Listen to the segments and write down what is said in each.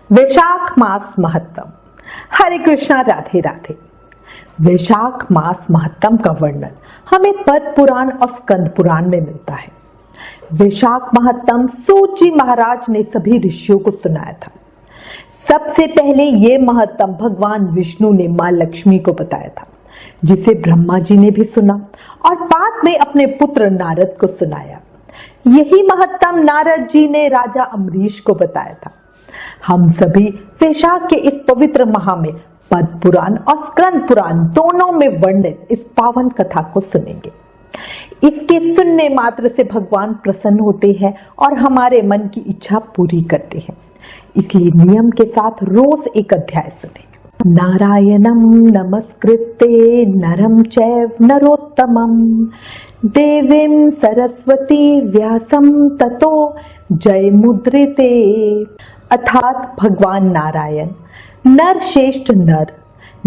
वैशाख मास महत्तम। हरे कृष्णा, राधे राधे। वैशाख मास महत्तम का वर्णन हमें पद्म पुराण और स्कंद पुराण में मिलता है। वैशाख महत्तम सूत जी महाराज ने सभी ऋषियों को सुनाया था। सबसे पहले ये महत्तम भगवान विष्णु ने मां लक्ष्मी को बताया था, जिसे ब्रह्मा जी ने भी सुना और बाद में अपने पुत्र नारद को सुनाया। यही महत्तम नारद जी ने राजा अम्बरीश को बताया था। हम सभी वैशाख के इस पवित्र माह में पद्म पुराण और स्कंद पुराण दोनों में वर्णित इस पावन कथा को सुनेंगे। इसके सुनने मात्र से भगवान प्रसन्न होते हैं और हमारे मन की इच्छा पूरी करते हैं। इसलिए नियम के साथ रोज एक अध्याय सुने। नारायणं नमस्कृत्य नरं चैव नरोत्तमं देवीं सरस्वती व्यासं ततो जयमुद्रिते। अर्थात भगवान नारायण, नर श्रेष्ठ नर,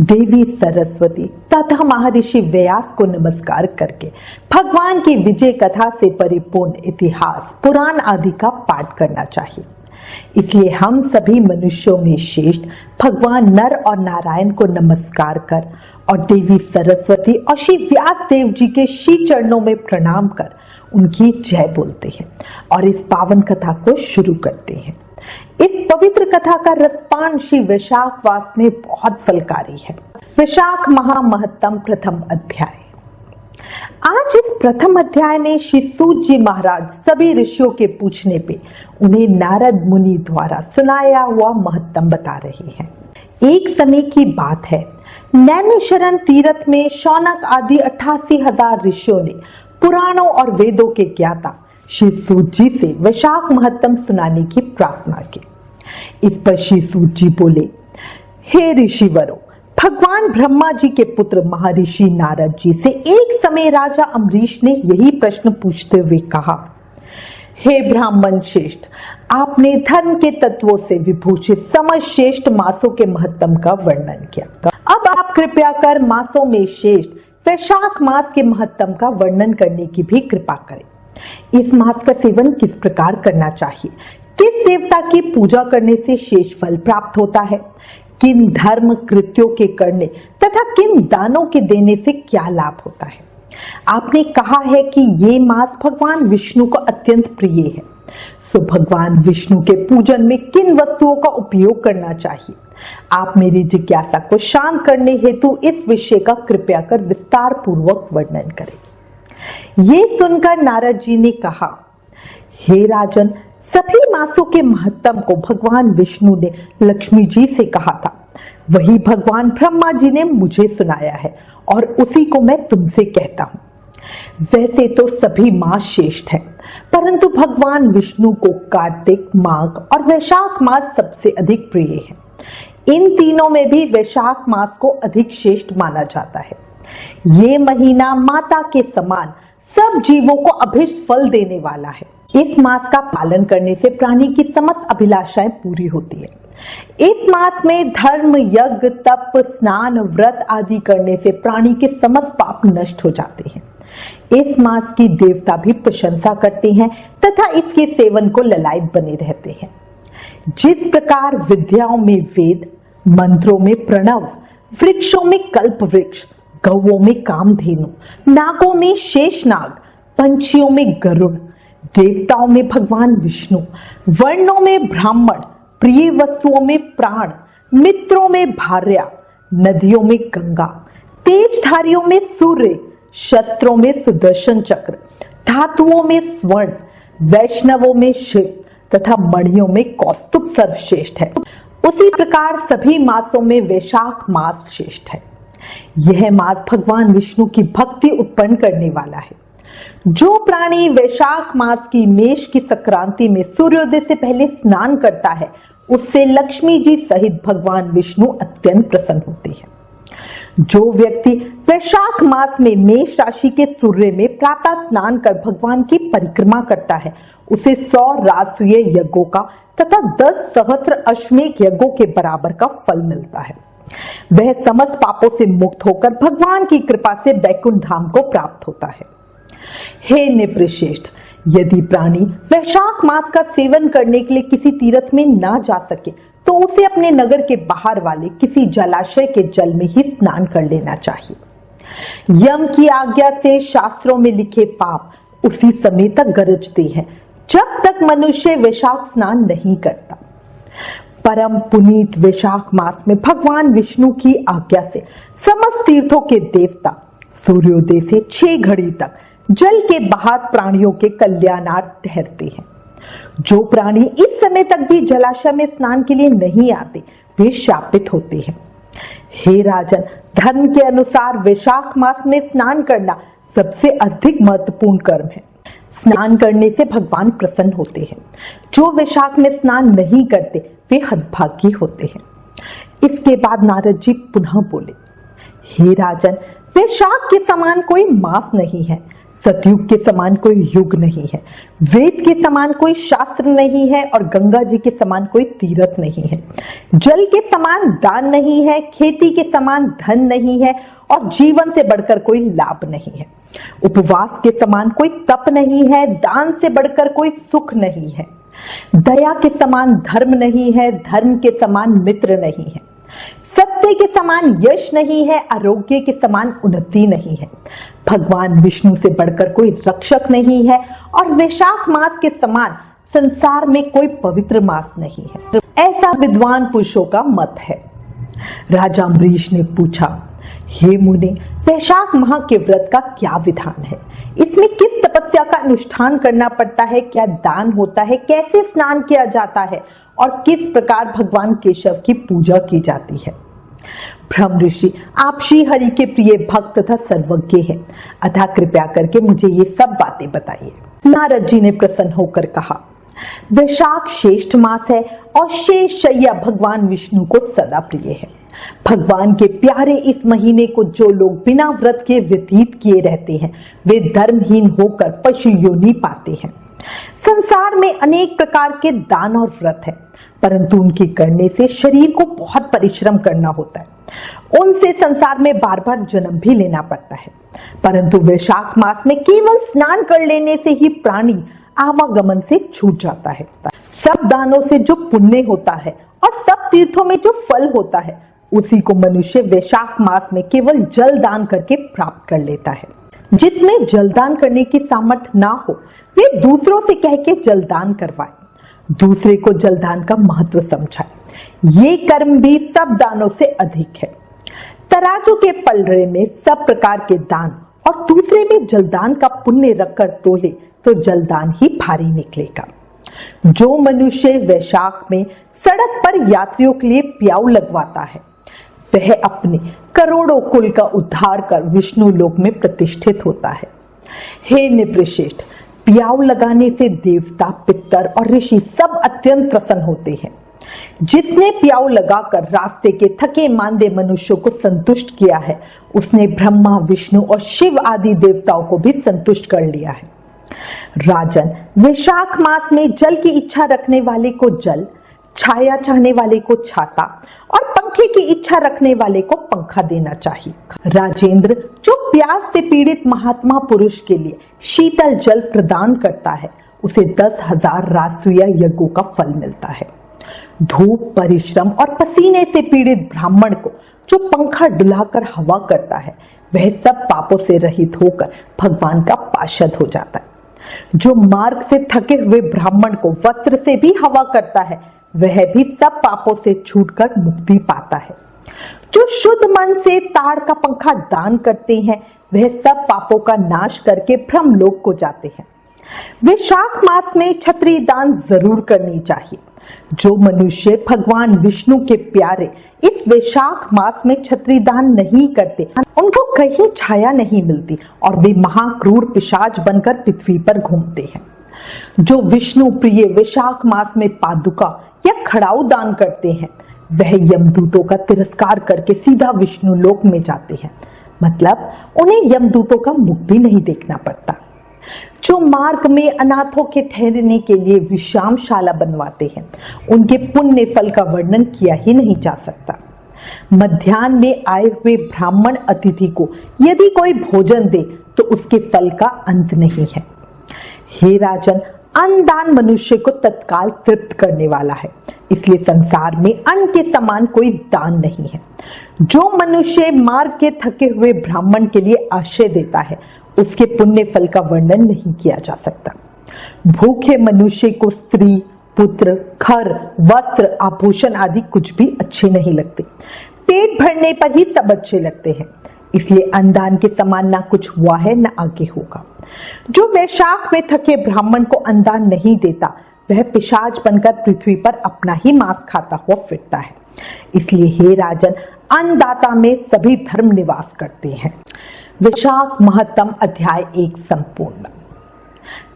देवी सरस्वती तथा महर्षि व्यास को नमस्कार करके भगवान की विजय कथा से परिपूर्ण इतिहास पुराण आदि का पाठ करना चाहिए। इसलिए हम सभी मनुष्यों में श्रेष्ठ भगवान नर और नारायण को नमस्कार कर और देवी सरस्वती और श्री व्यास देव जी के श्री चरणों में प्रणाम कर उनकी जय बोलते हैं और इस पावन कथा को शुरू करते हैं। इस पवित्र कथा का रसपान श्री वैशाख वास में बहुत फलकारी है। वैशाख महा महत्तम प्रथम अध्याय। आज इस प्रथम अध्याय में श्री सूत जी महाराज सभी ऋषियों के पूछने पे उन्हें नारद मुनि द्वारा सुनाया हुआ महत्तम बता रहे हैं। एक समय की बात है, नैमिषारण्य तीर्थ में शौनक आदि 88,000 ऋषियों ने पुराणों और वेदों के ज्ञाता श्री सूत जी से वैशाख महत्तम सुनाने की प्रार्थना की। इस पर श्री सूत जी बोले, हे ऋषिवरों, भगवान ब्रह्मा जी के पुत्र महर्षि नारद जी से एक समय राजा अम्बरीश ने यही प्रश्न पूछते हुए कहा, हे ब्राह्मण श्रेष्ठ, आपने धर्म के तत्वों से विभूषित समस्त श्रेष्ठ मासों के महत्तम का वर्णन किया। अब आप कृपया कर मासों में श्रेष्ठ वैशाख मास के महत्तम का वर्णन करने की भी कृपा करें। इस मास का सेवन किस प्रकार करना चाहिए, किस देवता की पूजा करने से शेष फल प्राप्त होता है, किन धर्म कृत्यों के करने तथा किन दानों के देने से क्या लाभ होता है। आपने कहा है कि ये मास भगवान विष्णु को अत्यंत प्रिय है, सो भगवान विष्णु के पूजन में किन वस्तुओं का उपयोग करना चाहिए। आप मेरी जिज्ञासा को शांत करने हेतु इस विषय का कृपया कर विस्तार पूर्वक वर्णन करें। ये सुनकर नारद जी ने कहा, हे राजन, सभी मासों के महत्तम को भगवान विष्णु ने लक्ष्मी जी से कहा था, वही भगवान ब्रह्मा जी ने मुझे सुनाया है और उसी को मैं तुमसे कहता हूँ। वैसे तो सभी मास श्रेष्ठ हैं, परंतु भगवान विष्णु को कार्तिक, माघ और वैशाख मास सबसे अधिक प्रिय है। इन तीनों में भी वैशाख मास को अधिक श्रेष्ठ माना जाता है। ये महीना माता के समान सब जीवों को अभिष्ट फल देने वाला है। इस मास का पालन करने से प्राणी की समस्त अभिलाषाएं पूरी होती है। इस मास में धर्म, यज्ञ, तप, स्नान, व्रत आदि करने से प्राणी के समस्त पाप नष्ट हो जाते हैं। इस मास की देवता भी प्रशंसा करते हैं तथा इसके सेवन को ललायत बने रहते हैं। जिस प्रकार विद्याओं में वेद, मंत्रों में प्रणव, वृक्षों में कल्प वृक्ष, गौओं में कामधेनु, नागों में शेषनाग, पंछियों में गरुड़, देवताओं में भगवान विष्णु, वर्णों में ब्राह्मण, प्रिय वस्तुओं में प्राण, मित्रों में भार्या, नदियों में गंगा, तेजधारियों में सूर्य, शस्त्रों में सुदर्शन चक्र, धातुओं में स्वर्ण, वैष्णवों में शिव तथा मणियों में कौस्तुभ सर्वश्रेष्ठ है। उसी प्रकार सभी मासों में वैशाख मास श्रेष्ठ है। यह मास भगवान विष्णु की भक्ति उत्पन्न करने वाला है। जो प्राणी वैशाख मास की मेष की संक्रांति में सूर्योदय से पहले स्नान करता है, उससे लक्ष्मी जी सहित भगवान विष्णु अत्यंत प्रसन्न होते हैं। जो व्यक्ति वैशाख मास में मेष राशि के सूर्य में प्रातः स्नान कर भगवान की परिक्रमा करता है, उसे 100 राजसूय यज्ञों का तथा 10 सहस्त्र अश्वमेध यज्ञों के बराबर का फल मिलता है। वह समस्त पापों से मुक्त होकर भगवान की कृपा से बैकुंठ धाम को प्राप्त होता है। हे नृपश्रेष्ठ, यदि प्राणी वैशाख मास का सेवन करने के लिए किसी तीर्थ में ना जा सके तो उसे अपने नगर के बाहर वाले किसी जलाशय के जल में ही स्नान कर लेना चाहिए। यम की आज्ञा से शास्त्रों में लिखे पाप उसी समय तक गरजते हैं जब तक मनुष्य वैशाख स्नान नहीं करता। परम पुनीत वैशाख मास में भगवान विष्णु की आज्ञा से समस्त तीर्थों के देवता सूर्योदय से 6 घड़ी तक जल के बाहर प्राणियों के कल्याणार्थ ठहरते हैं। जो प्राणी इस समय तक भी जलाशय में स्नान के लिए नहीं आते वे शापित होते हैं। हे राजन, धर्म के अनुसार वैशाख मास में स्नान करना सबसे अधिक महत्वपूर्ण कर्म है। स्नान करने से भगवान प्रसन्न होते हैं। जो वैशाख में स्नान नहीं करते वे हतभागी होते हैं। इसके बाद नारद जी पुनः बोले, हे राजन, वैशाख के समान कोई मास नहीं है, सतयुग के समान कोई युग नहीं है, वेद के समान कोई शास्त्र नहीं है और गंगा जी के समान कोई तीर्थ नहीं है। जल के समान दान नहीं है, खेती के समान धन नहीं है और जीवन से बढ़कर कोई लाभ नहीं है। उपवास के समान कोई तप नहीं है, दान से बढ़कर कोई सुख नहीं है। दया के समान धर्म नहीं है, धर्म के समान मित्र नहीं है। सत्य के समान यश नहीं है, आरोग्य के समान उन्नति नहीं है। भगवान विष्णु से बढ़कर कोई रक्षक नहीं है और वैशाख मास के समान संसार में कोई पवित्र मास नहीं है। ऐसा विद्वान पुरुषों का मत है। राजा अम्बरीश ने पूछा, हे मुनि, वैशाख माह के व्रत का क्या विधान है? इसमें किस तपस्या का अनुष्ठान करना पड़ता है? क्या दान होता है? कैसे स्नान किया जाता है और किस प्रकार भगवान केशव की पूजा की जाती है? ब्रह्म ऋषि, आप श्री हरि के प्रिय भक्त तथा सर्वज्ञ हैं, अतः कृपया करके मुझे ये सब बातें बताइए। नारद जी ने प्रसन्न होकर कहा, वैशाख श्रेष्ठ मास है और शेष शैया भगवान विष्णु को सदा प्रिय है। भगवान के प्यारे इस महीने को जो लोग बिना व्रत के व्यतीत किए रहते हैं वे धर्महीन होकर पशु योनि पाते हैं। संसार में अनेक प्रकार के दान और व्रत है, परंतु उनके करने से शरीर को बहुत परिश्रम करना होता है। उनसे संसार में बार बार जन्म भी लेना पड़ता है, परंतु वैशाख मास में केवल स्नान कर लेने से ही प्राणी आवागमन से छूट जाता है। सब दानों से जो पुण्य होता है और सब तीर्थों में जो फल होता है उसी को मनुष्य वैशाख मास में केवल जल दान करके प्राप्त कर लेता है। जिसमें जलदान करने की सामर्थ्य ना हो वे दूसरों से कह के जलदान करवाए, दूसरे को जलदान का महत्व समझाए। ये कर्म भी सब दानों से अधिक है। तराजू के पलड़े में सब प्रकार के दान और दूसरे में जलदान का पुण्य रखकर तोले तो जलदान ही भारी निकलेगा। जो मनुष्य वैशाख में सड़क पर यात्रियों के लिए प्याऊ लगवाता है वह अपने करोड़ों कुल का उद्धार कर विष्णु लोक में प्रतिष्ठित होता है। हे नृपश्रेष्ठ, प्याऊ लगाने से देवता, पितर और ऋषि सब अत्यंत प्रसन्न होते हैं। जिसने प्याऊ लगाकर रास्ते के थके मांदे मनुष्यों को संतुष्ट किया है उसने ब्रह्मा, विष्णु और शिव आदि देवताओं को भी संतुष्ट कर लिया है। राजन, वैशाख मास में जल की इच्छा रखने वाले को जल, छाया चाहने वाले को छाता और पंखे की इच्छा रखने वाले को पंखा देना चाहिए। राजेंद्र, जो प्यास से पीड़ित महात्मा पुरुष के लिए शीतल जल प्रदान करता है उसे 10,000 राजसूय यज्ञों का फल मिलता है। धूप, परिश्रम और पसीने से पीड़ित ब्राह्मण को जो पंखा डुलाकर हवा करता है वह सब पापों से रहित होकर भगवान का पार्षद हो जाता है। जो मार्ग से थके हुए ब्राह्मण को वस्त्र से भी हवा करता है वह भी सब पापों से छूटकर मुक्ति पाता है। जो शुद्ध मन से ताड़ का पंखा दान करते हैं वह सब पापों का नाश करके ब्रह्मलोक को जाते हैं। वैशाख मास में छत्री दान जरूर करनी चाहिए। जो मनुष्य भगवान विष्णु के प्यारे इस वैशाख मास में छत्री दान नहीं करते उनको कहीं छाया नहीं मिलती और वे महाक्रूर पिशाच बनकर पृथ्वी पर घूमते हैं। जो विष्णु प्रिय वैशाख मास में पादुका या खड़ाऊ दान करते हैं वह यमदूतों का तिरस्कार करके सीधा विष्णु लोक में जाते हैं, मतलब उन्हें यमदूतों का मुख भी नहीं देखना पड़ता। जो मार्ग में अनाथों के ठहरने के लिए विश्रामशाला बनवाते हैं उनके पुण्य फल का वर्णन किया ही नहीं जा सकता। मध्याह्न में आए हुए ब्राह्मण अतिथि को यदि कोई भोजन दे तो उसके फल का अंत नहीं है। हे राजन, अन्नदान मनुष्य को तत्काल तृप्त करने वाला है, इसलिए संसार में अन्न के समान कोई दान नहीं है। जो मनुष्य मार्ग के थके हुए ब्राह्मण के लिए आश्रय देता है, उसके पुण्य फल का वर्णन नहीं किया जा सकता। भूखे मनुष्य को स्त्री, पुत्र, घर, वस्त्र, आभूषण आदि कुछ भी अच्छे नहीं लगते। पेट भरने पर ही सब अच्छे लगते हैं, इसलिए अन्नदान के समान ना कुछ हुआ है न आगे होगा। जो वैशाख में थके ब्राह्मण को अन्नदान नहीं देता, वह पिशाच बनकर पृथ्वी पर अपना ही मांस खाता हुआ फिरता है। इसलिए हे राजन, अन्नदाता में सभी धर्म निवास करते हैं। वैशाख महत्तम अध्याय 1 संपूर्ण।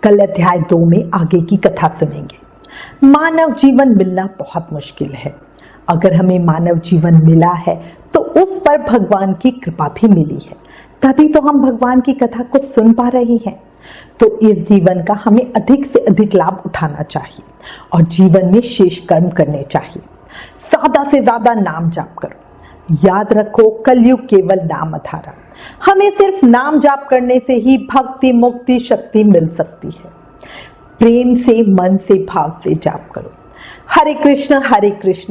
कल अध्याय 2 में आगे की कथा सुनेंगे। मानव जीवन मिलना बहुत मुश्किल है। अगर हमें मानव जीवन मिला है तो उस पर भगवान की कृपा भी मिली है, तभी तो हम भगवान की कथा को सुन पा रहे हैं। तो इस जीवन का हमें अधिक से अधिक लाभ उठाना चाहिए और जीवन में शेष कर्म करने चाहिए। ज्यादा से ज्यादा नाम जाप करो। याद रखो, कलयुग केवल नाम आधारा। हमें सिर्फ नाम जाप करने से ही भक्ति, मुक्ति, शक्ति मिल सकती है। प्रेम से, मन से, भाव से जाप करो। हरे कृष्ण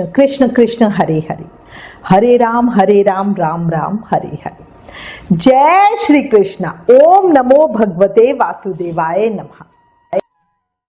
कृष्ण कृष्ण हरे हरे, हरे राम राम राम हरे हरे। जय श्री कृष्ण। ओम नमो भगवते वासुदेवाय नमः।